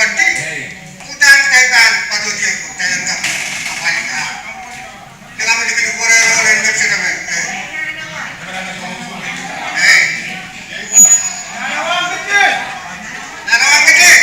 berarti utang kaitan patutin ko kaya ka apalin ka. Kaya mo dikit ko rin website namin. Nanawang kecil.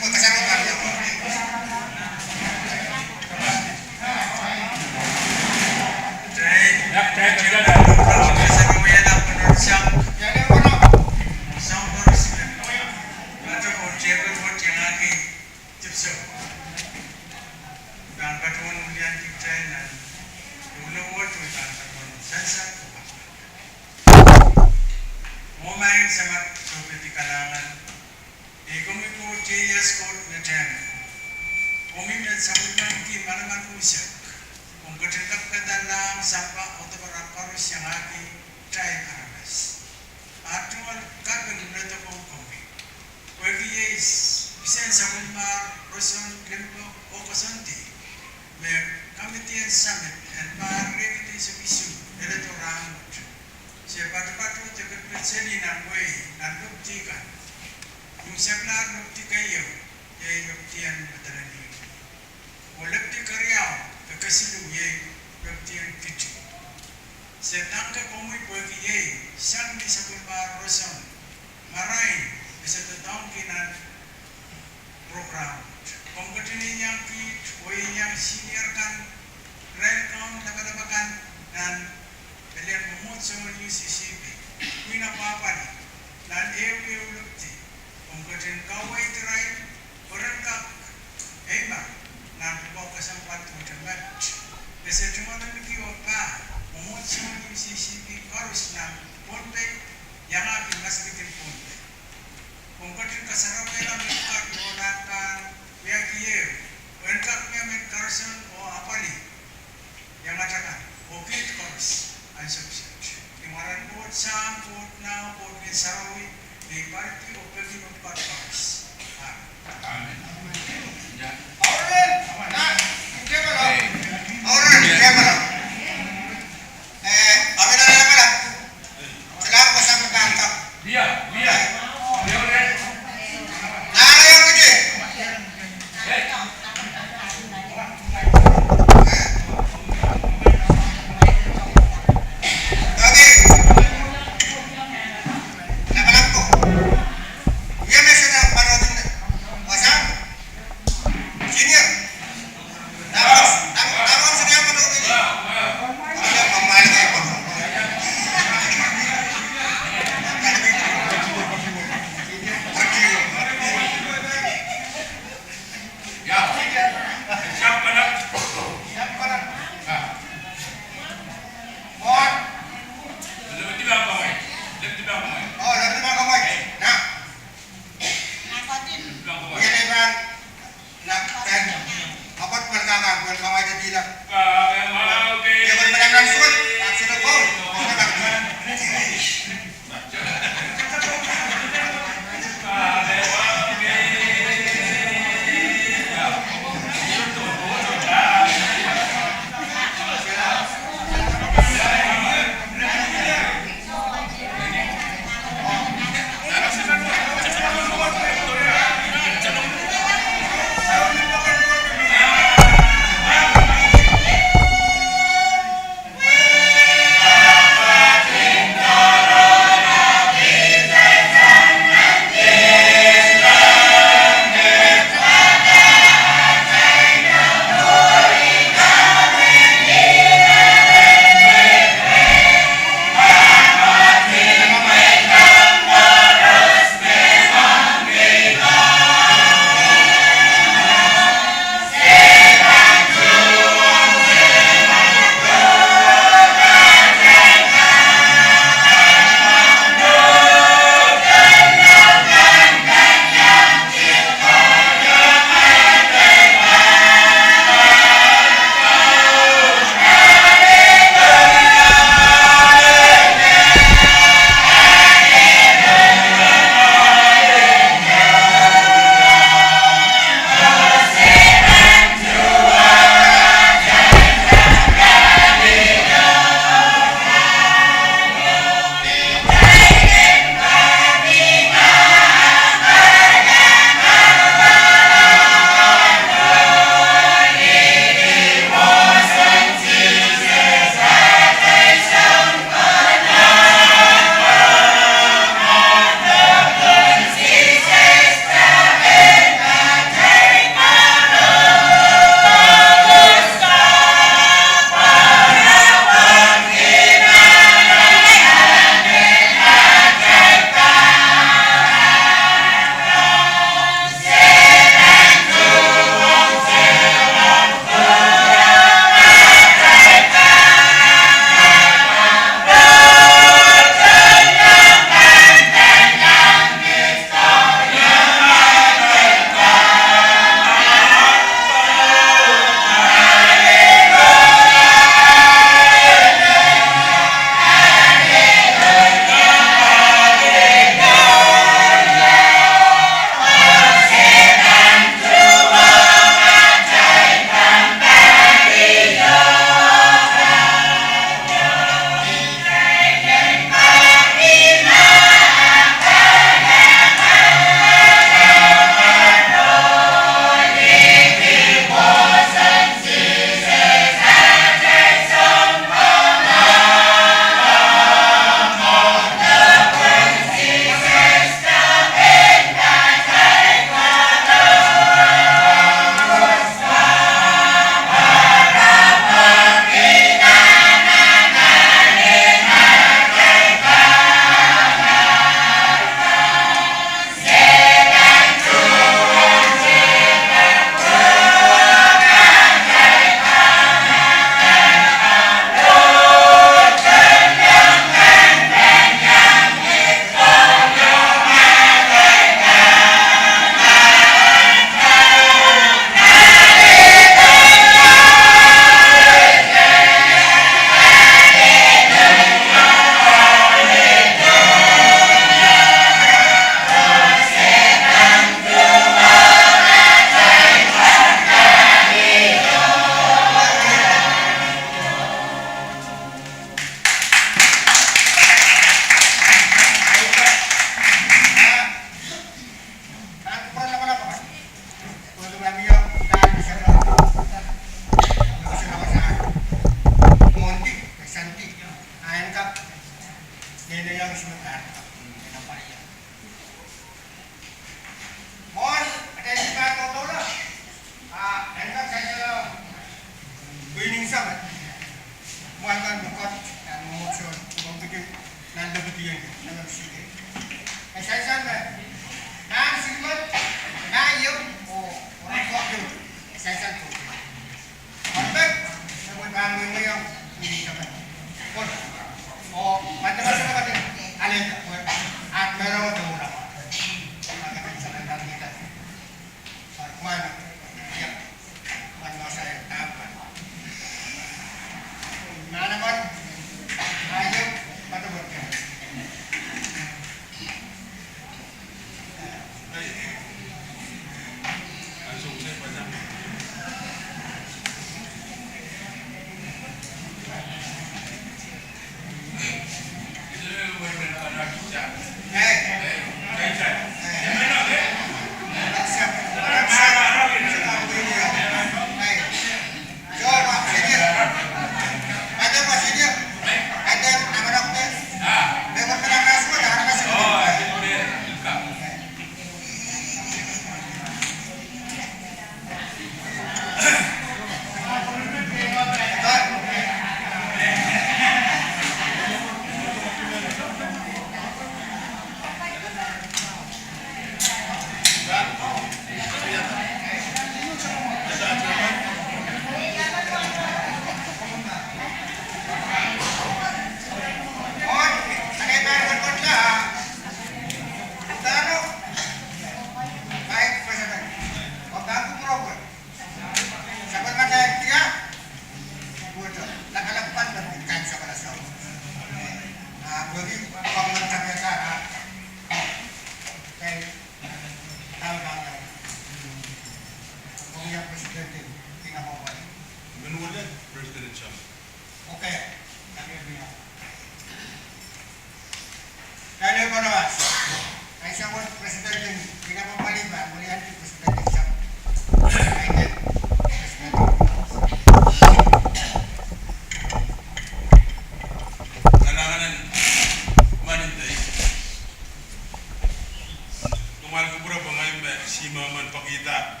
mal kubura bangai me sima man pakita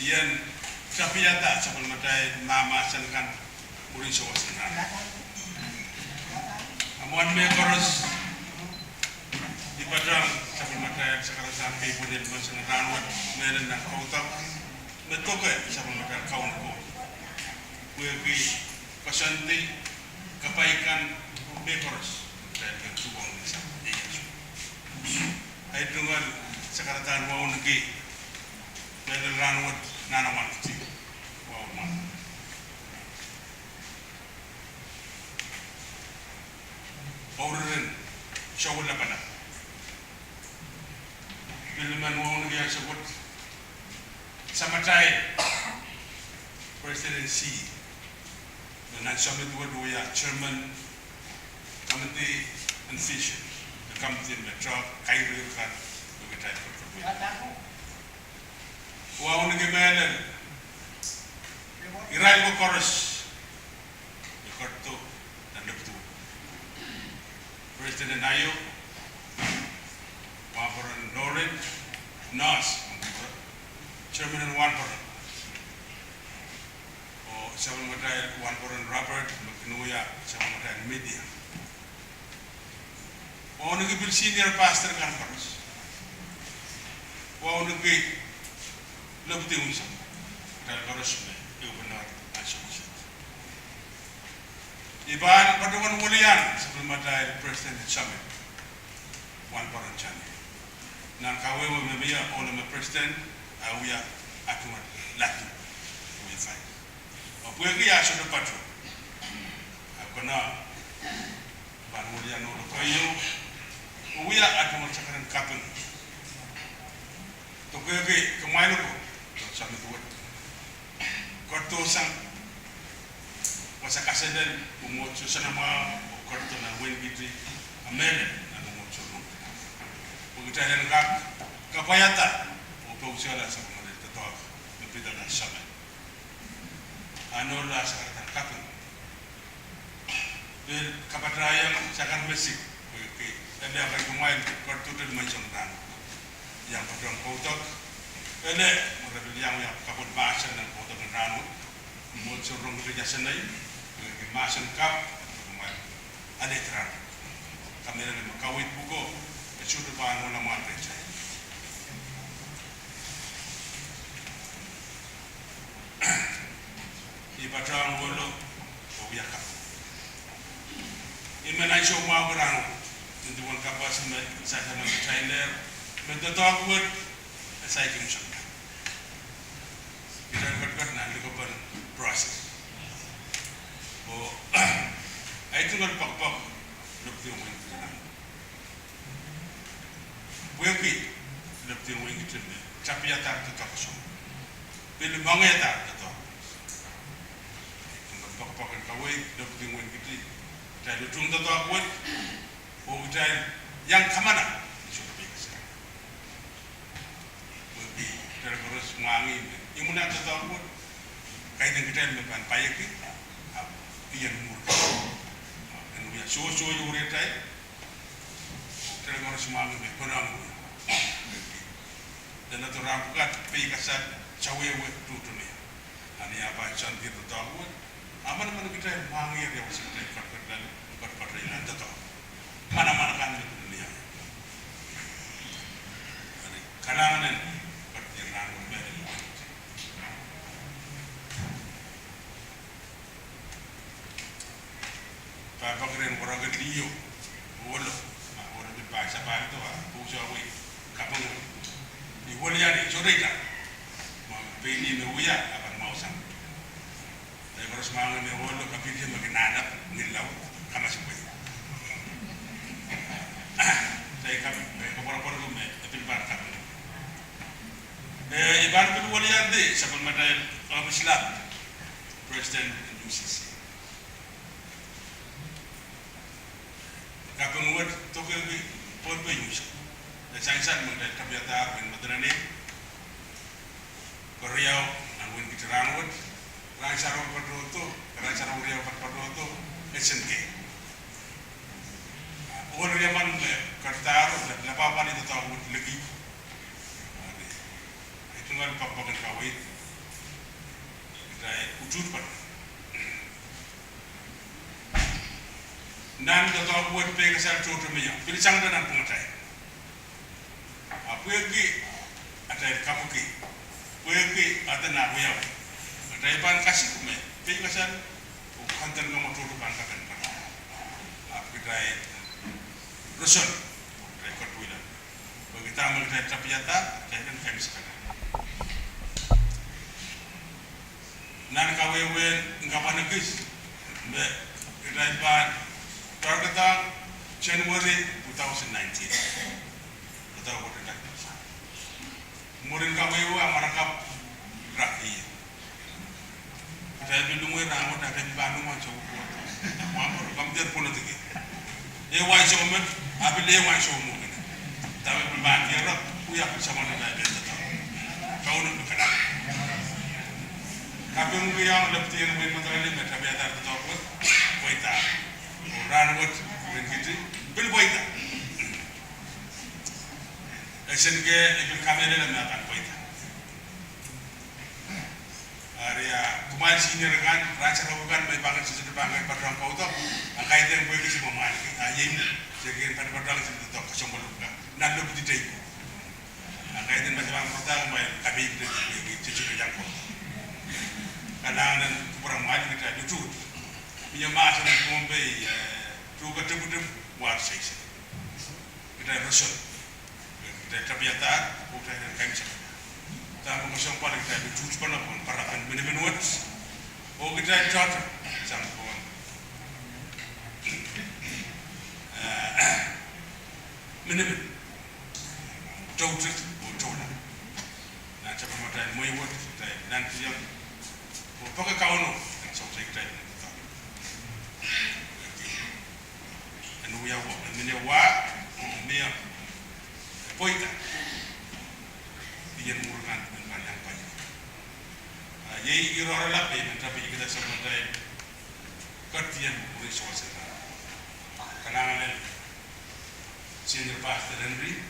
ian sapiata sapul matai nama sankan murin sawasan amuan me koros di padang sapul matai sekarang sampai punya masan ranwat meren nak kautak metoke sapul matai kaun ko kuepi pasanti kebaikan me koros dan yang tuang di sana ay dungal sekarang mau negeri meren ranwat nanaman ti wow man Orang syawal pada bilman wong dia sebut sama tay presidency dan summit dua ya chairman committee and vision the committee metro kayu kan begitu itu wong ngi melen irai ko koros korto dan debtu President Ayo, Waparan Norin, Nas, Chairman and Waparan, or Seven Matai Waparan Robert, Makinuya, Seven Matai Media. One of the senior pastor conference. One of the Lobdiums, Dalgarosme, Ubenar, Associate. Iban Padawan Wulian sebelum ada President Summit Wan Parancani nan kawe memia oleh President awia atuan laki we fight apa ya sudah patu aku na Ban Wulian olo kayo awia atuan cakaran kapun to kege kemain ko summit word korto sang masa kaseden umur susana ma korto na wen gitu amene na umur susu begitu ada ngak kapayata untuk usaha sama dari tetok lebih dari sama anor lah sekarang kapun bil kapatrayang sekarang basic begitu ada apa kemain korto dan macam dan yang padang kotak ele mereka yang kapun bahasa dan kotak dan umur surung kerja senai masan kap ada terang kami ada kawit buku sudah bahan ulama mereka di batang bolo biar kap ini mana show mau berang untuk wan kapas saya sama China untuk tahu buat saya kimsam kita berkat nanti kapan proses oh, itu kan pak lebih orang itu kan, webi lebih orang itu ni, tapi ya tak tetap kosong, bila bangai tak tetap, itu kan pak kan kawai lebih orang itu, jadi ujung tetap buat, oh jadi yang kemana, sudah biasa, webi terus mangin, imunnya tetap buat, kaitan kita lepas payah kita. Iyan murka anu ya so yure tay tere ngor semang me panang dan atu ramkat pe kasat cawe we tutune ani apa cantik tu tahu aman man kita mangir ya usah kat dan kat ilan tu mana kan di dunia ani kalangan kat yang me Pak keren orang kedliu, bolo, orang di bahasa baru tu bukan we, kapung, di bolo jadi curi kan, mau pilih nuya apa mau sang, tapi kalau semangat ni bolo kapil dia makin nadap, nilau, kama sebuah, saya kapil, kapor tu me, tapi bar kapil, ibar tu bolo jadi, sebelum ada Islam, Presiden UCC. Kapung word tu ke pun penyus. Sainsan mengenai tabiat bin Madrani, Korea, namun kita rangut, rancang perdoto, rancang Korea perdoto, SNK. Orang yang mana kertas, lepas apa itu tahu lagi, sama buat pe kasar tu miya pilih sang dan pengatai apa lagi ada kapuki lagi ada nak buaya ada iban kasih kume pe kasar kantor kamu tu ban kakan apa kita rusun rekod bulan bagi tamu kita terpiata kita kami sekarang nan kawewen ngapan negis be kita iban targetan January 2019 kita boleh dah murid kawewe amarakap rakyat kita belum orang ada di Bandung macam mampu kamder politik ye wai somen abi le wai somu tapi berbanding ya rok puya sama dengan dia tetap kau nak berkenan tapi mungkin yang lebih yang mungkin ini macam biasa tetap buat boita orang buat begitu bel boita action ke ikut kamera dalam mata boita area kemarin sini dengan raja bukan baik banget sesuatu banget pada kau tu angkai yang boleh kisah memahami ayam sekian pada orang itu tetap kesombong juga nak lebih tidak angkai yang macam pertama baik kami itu cuci yang kau kadang-kadang kurang maju kita itu punya masa dan kompe tu ketemu war sesi kita rusun kita terbiasa bukan yang kami sebut tapi mengusung paling kita itu cuma pun parakan minum-minum oh kita jatuh campur minum jauh jauh nah coba mata mau buat kita nanti yang pakai kawan no sampai kita ini anu ya wa ni poita dia murkan dengan yang banyak ye irora la pe tapi kita sampai katian resource kalangan senior pastor Henry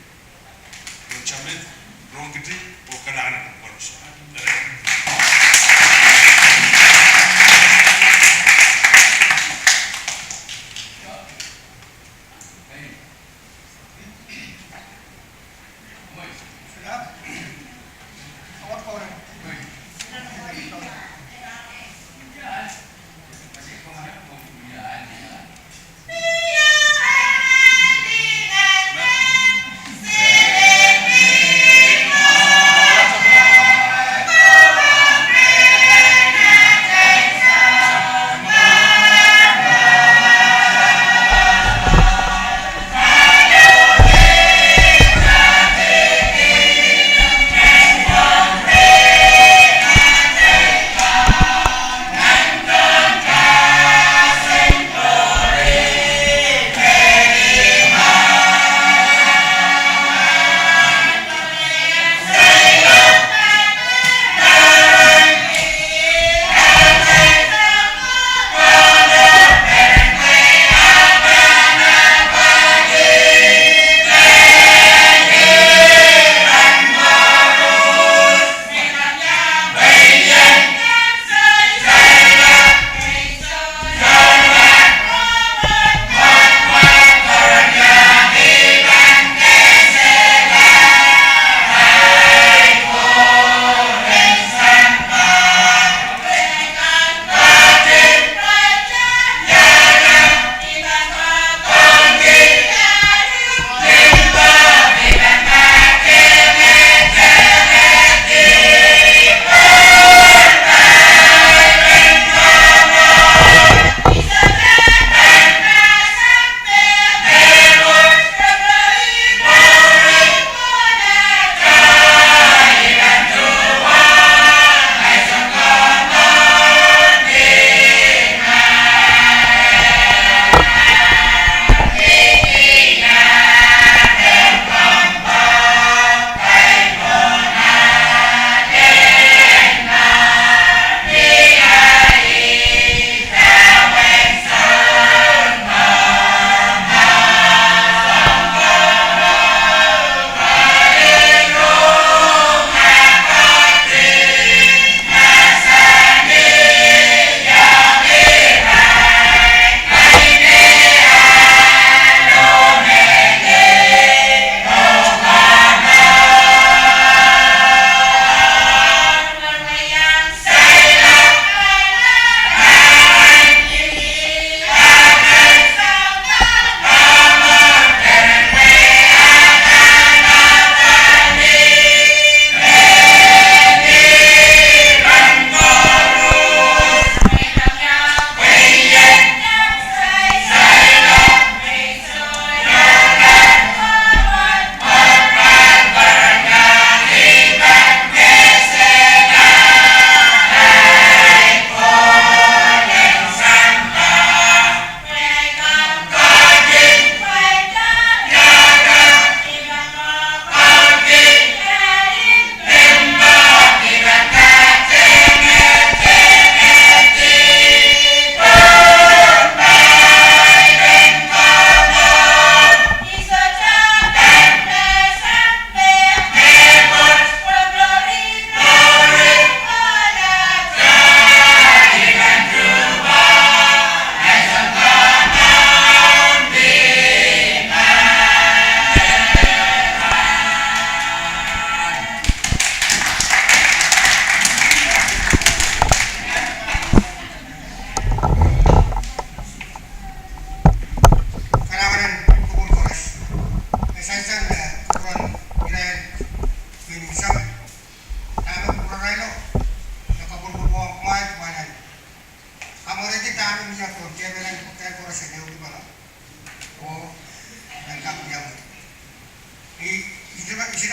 don chamet don kiti o kalangan korus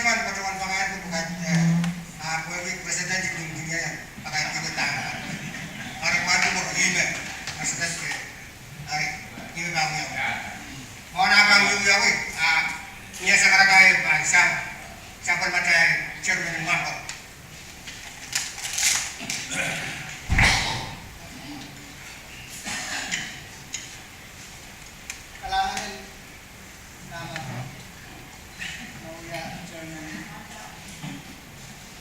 naman patawan pangalan ko bukan pwede presidente ng dunia yan. Pakai kita hari mati mo ime maksudnya ke hari ime bangun ya. Mau nakang yung yawi niya sa karagay ba siapa macam chairman mapa. Kailangan nama Nauya Chairman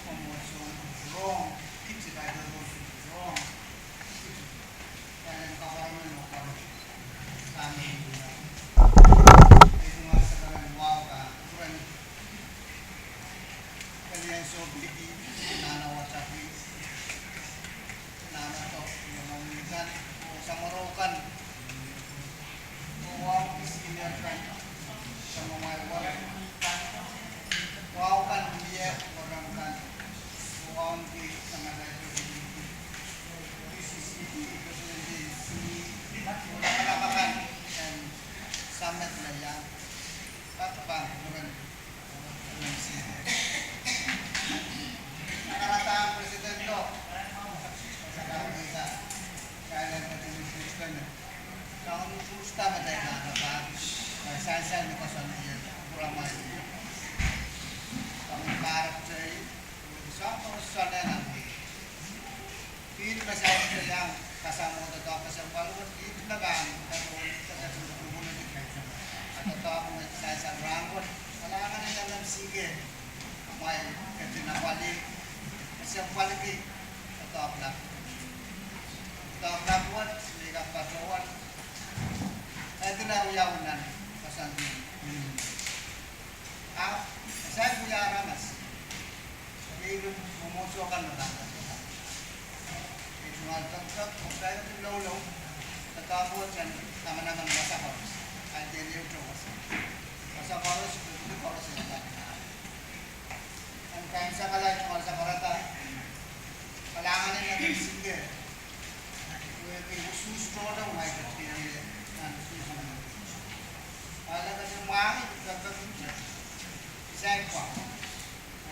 promotion wrong, keeps it either wrong. Dan kawalan mo ka kami itu masa karan wow ka kuran kalian so bigi nana wacapi nana to yang meminta samarokan wow isiniarkan sama mawar wow kan dia orang kan wow di sama dari sisi itu sendiri melakukan dan summit lah yang apa bukan nakarataan presiden do sekarang kita kailan natin presiden kalau gusto madaya na ba saya ni pasan niya kurang mai kami parap jay sa sana na pin masyado yang kasama mo daw kasi paluwat dito na ba pero sa sumunod ni Kaya at ito ako may sa rangon wala ka na lang sige may katinawali kasi ang quality ito ako na ito ako na buwan sila patuwan ito na uyawanan pasan saya punya aramas jadi memusuhkan mereka Jual tempat, saya tu lalu, tetapi kan nama-nama masa poros, ada dia tu masa poros itu poros yang tak. Angkai sekali cuma seberapa, kalangan yang ada singgah, itu khusus produk mereka ini, dan khusus mana. Kalau kita mahu kita kerja, saya kuat,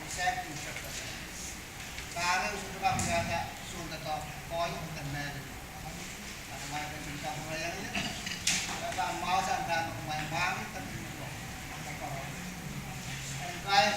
saya kuat. Karena sudah berada sudah tahu poin dan mana, ada macam cerita yang ini, kalau mau sampai main tapi itu, angkai